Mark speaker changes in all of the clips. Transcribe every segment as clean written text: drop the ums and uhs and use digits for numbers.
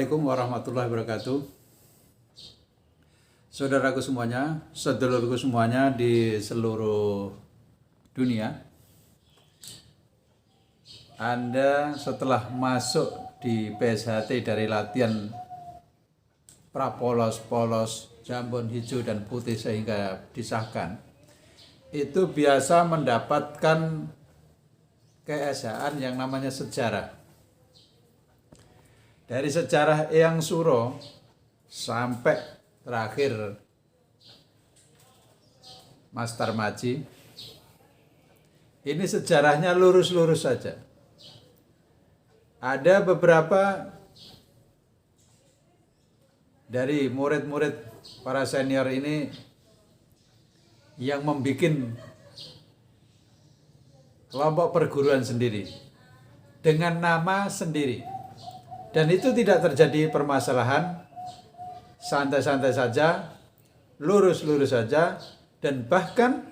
Speaker 1: Assalamualaikum warahmatullahi wabarakatuh. Saudaraku semuanya, sedulurku semuanya di seluruh dunia. Anda setelah masuk di PSHT dari latihan prapolos, polos, jambon hijau dan putih sehingga disahkan, itu biasa mendapatkan keesaan yang namanya sejarah. Dari sejarah Eyang Suro sampai terakhir Mas Tarmaji, ini sejarahnya lurus-lurus saja. Ada beberapa dari murid-murid para senior ini yang membuat kelompok perguruan sendiri dengan nama sendiri. Dan itu tidak terjadi permasalahan, santai-santai saja, lurus-lurus saja, dan bahkan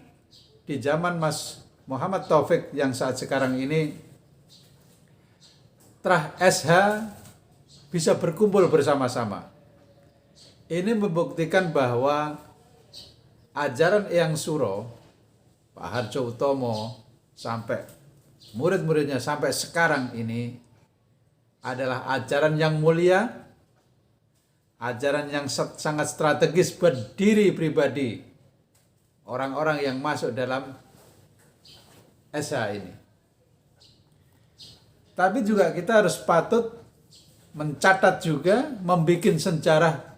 Speaker 1: di zaman Mas Muhammad Taufik yang saat sekarang ini, Trah SH bisa berkumpul bersama-sama. Ini membuktikan bahwa ajaran Eyang Suro, Pak Harjo Utomo, sampai murid-muridnya sampai sekarang ini adalah ajaran yang mulia, ajaran yang sangat strategis buat diri pribadi orang-orang yang masuk dalam SH ini. Tapi juga kita harus patut mencatat juga, membuat sejarah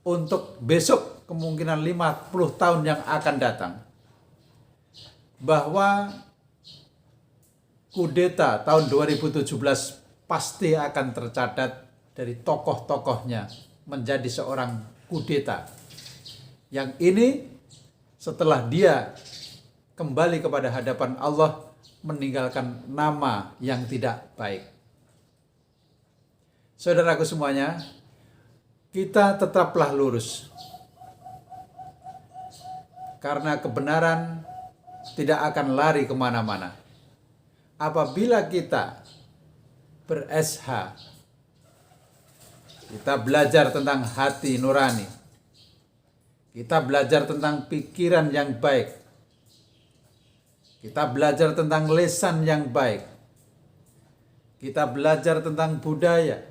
Speaker 1: untuk besok kemungkinan 50 tahun yang akan datang. Bahwa kudeta tahun 2017 pasti akan tercatat dari tokoh-tokohnya menjadi seorang kudeta. Yang ini setelah dia kembali kepada hadapan Allah meninggalkan nama yang tidak baik. Saudaraku semuanya, kita tetaplah lurus. Karena kebenaran tidak akan lari kemana-mana. Apabila kita ber-SH, kita belajar tentang hati nurani, kita belajar tentang pikiran yang baik, kita belajar tentang lisan yang baik, kita belajar tentang budaya,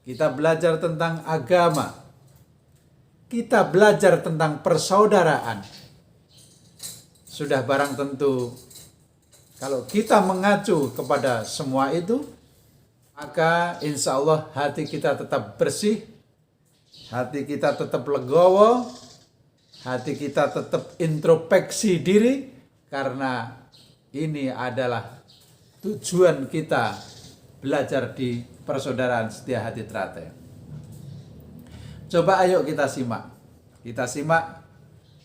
Speaker 1: kita belajar tentang agama, kita belajar tentang persaudaraan. Sudah barang tentu, kalau kita mengacu kepada semua itu, maka insya Allah hati kita tetap bersih, hati kita tetap legowo, hati kita tetap introspeksi diri, karena ini adalah tujuan kita belajar di persaudaraan Setia Hati Trate. Coba ayo kita simak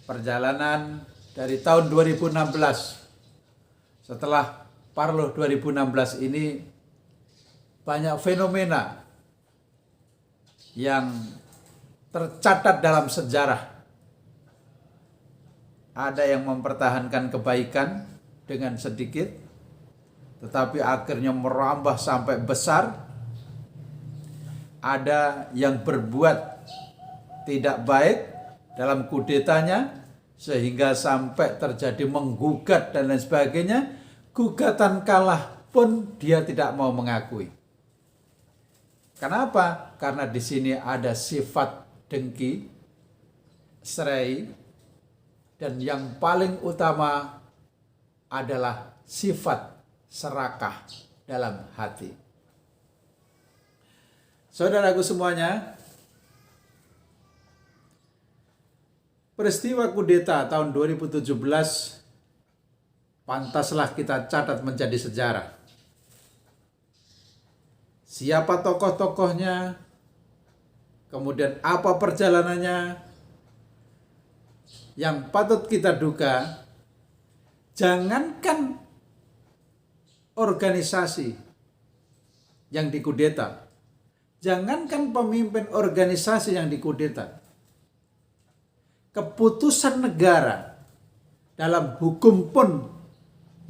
Speaker 1: perjalanan dari tahun 2016. Setelah Parloh 2016 ini banyak fenomena yang tercatat dalam sejarah. Ada yang mempertahankan kebaikan dengan sedikit, tetapi akhirnya merambah sampai besar. Ada yang berbuat tidak baik dalam kudetanya, sehingga sampai terjadi menggugat dan lain sebagainya. Gugatan kalah pun dia tidak mau mengakui. Kenapa? Karena di sini ada sifat dengki, serai, dan yang paling utama adalah sifat serakah dalam hati. Saudaraku semuanya, peristiwa kudeta tahun 2017 pantaslah kita catat menjadi sejarah. Siapa tokoh-tokohnya, kemudian apa perjalanannya. Yang patut kita duga, jangankan organisasi yang dikudeta, jangankan pemimpin organisasi yang dikudeta, keputusan negara dalam hukum pun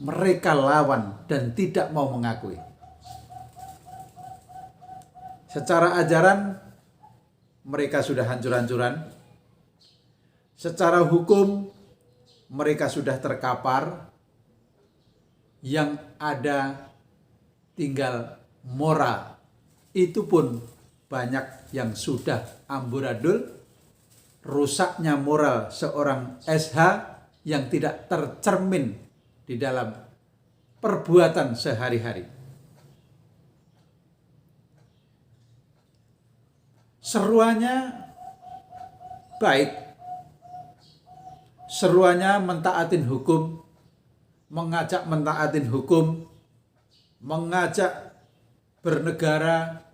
Speaker 1: mereka lawan dan tidak mau mengakui. Secara ajaran mereka sudah hancur-hancuran. Secara hukum mereka sudah terkapar. Yang ada tinggal moral. Itu pun banyak yang sudah amburadul. Rusaknya moral seorang SH yang tidak tercermin di dalam perbuatan sehari-hari. Seruannya baik. Seruannya mentaatin hukum, mengajak mentaatin hukum, mengajak bernegara,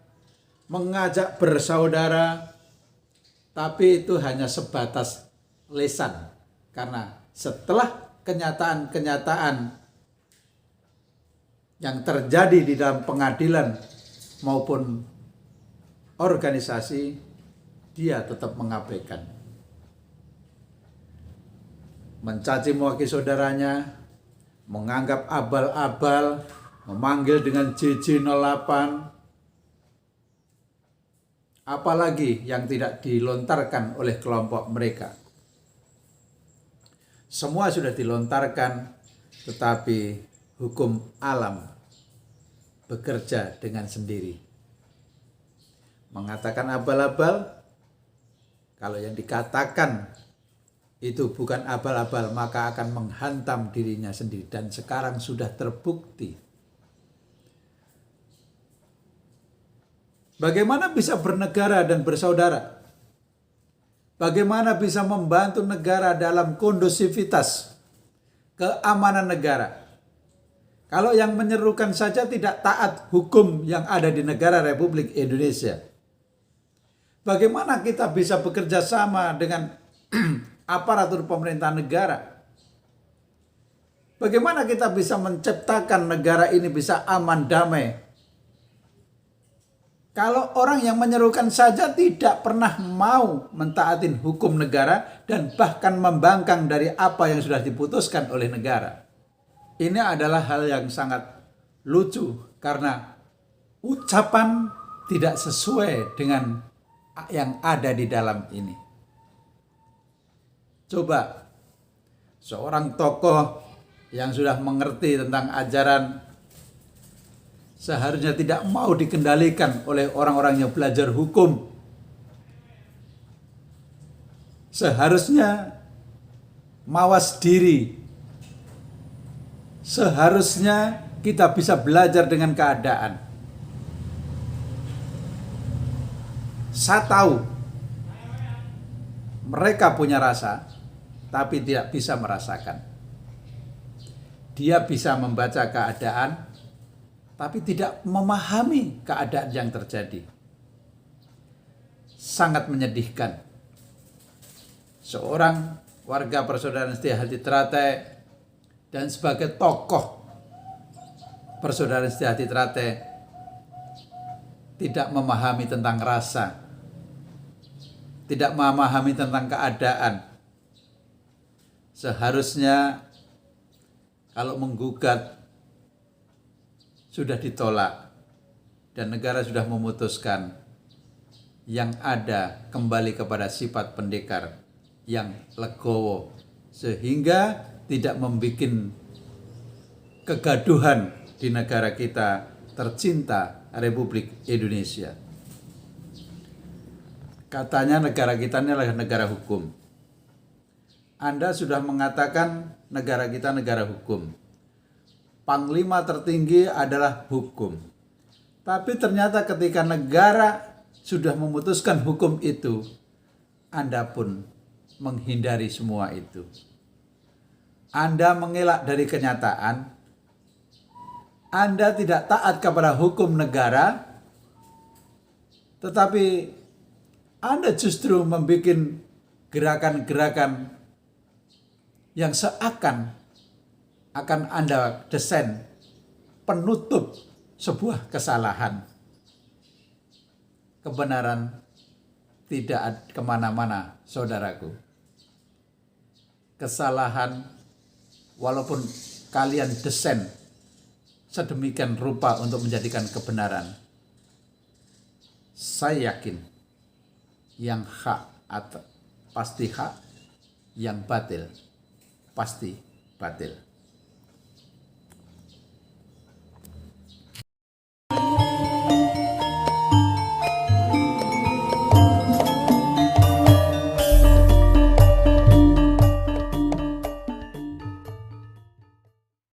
Speaker 1: mengajak bersaudara, tapi itu hanya sebatas lisan. Karena setelah kenyataan-kenyataan yang terjadi di dalam pengadilan maupun organisasi, dia tetap mengabaikan. Mencaci maki saudaranya, menganggap abal-abal, memanggil dengan JJ08, apalagi yang tidak dilontarkan oleh kelompok mereka. Semua sudah dilontarkan, tetapi hukum alam bekerja dengan sendiri. Mengatakan abal-abal, kalau yang dikatakan itu bukan abal-abal, maka akan menghantam dirinya sendiri. Dan sekarang sudah terbukti. Bagaimana bisa bernegara dan bersaudara? Bagaimana bisa membantu negara dalam kondusivitas keamanan negara? Kalau yang menyerukan saja tidak taat hukum yang ada di negara Republik Indonesia. Bagaimana kita bisa bekerja sama dengan aparatur pemerintah negara? Bagaimana kita bisa menciptakan negara ini bisa aman, damai? Kalau orang yang menyerukan saja tidak pernah mau mentaatin hukum negara dan bahkan membangkang dari apa yang sudah diputuskan oleh negara. Ini adalah hal yang sangat lucu karena ucapan tidak sesuai dengan yang ada di dalam ini. Coba seorang tokoh yang sudah mengerti tentang ajaran seharusnya tidak mau dikendalikan oleh orang-orang yang belajar hukum. Seharusnya mawas diri. Seharusnya kita bisa belajar dengan keadaan. Saya tahu mereka punya rasa, tapi tidak bisa merasakan. Dia bisa membaca keadaan, tapi tidak memahami keadaan yang terjadi. Sangat menyedihkan. Seorang warga Persaudaraan Setia Hati Teratai dan sebagai tokoh Persaudaraan Setia Hati Teratai tidak memahami tentang rasa, tidak memahami tentang keadaan. Seharusnya kalau menggugat sudah ditolak dan negara sudah memutuskan, yang ada kembali kepada sifat pendekar yang legowo sehingga tidak membuat kegaduhan di negara kita tercinta Republik Indonesia. Katanya negara kita ini adalah negara hukum. Anda sudah mengatakan negara kita negara hukum. Panglima tertinggi adalah hukum. Tapi ternyata ketika negara sudah memutuskan hukum itu, Anda pun menghindari semua itu. Anda mengelak dari kenyataan. Anda tidak taat kepada hukum negara, tetapi Anda justru membuat gerakan-gerakan yang seakan akan Anda desain penutup sebuah kesalahan. Kebenaran tidak kemana-mana, saudaraku. Kesalahan, walaupun kalian desain sedemikian rupa untuk menjadikan kebenaran,
Speaker 2: Saya yakin yang hak pasti hak, yang batil pasti batil.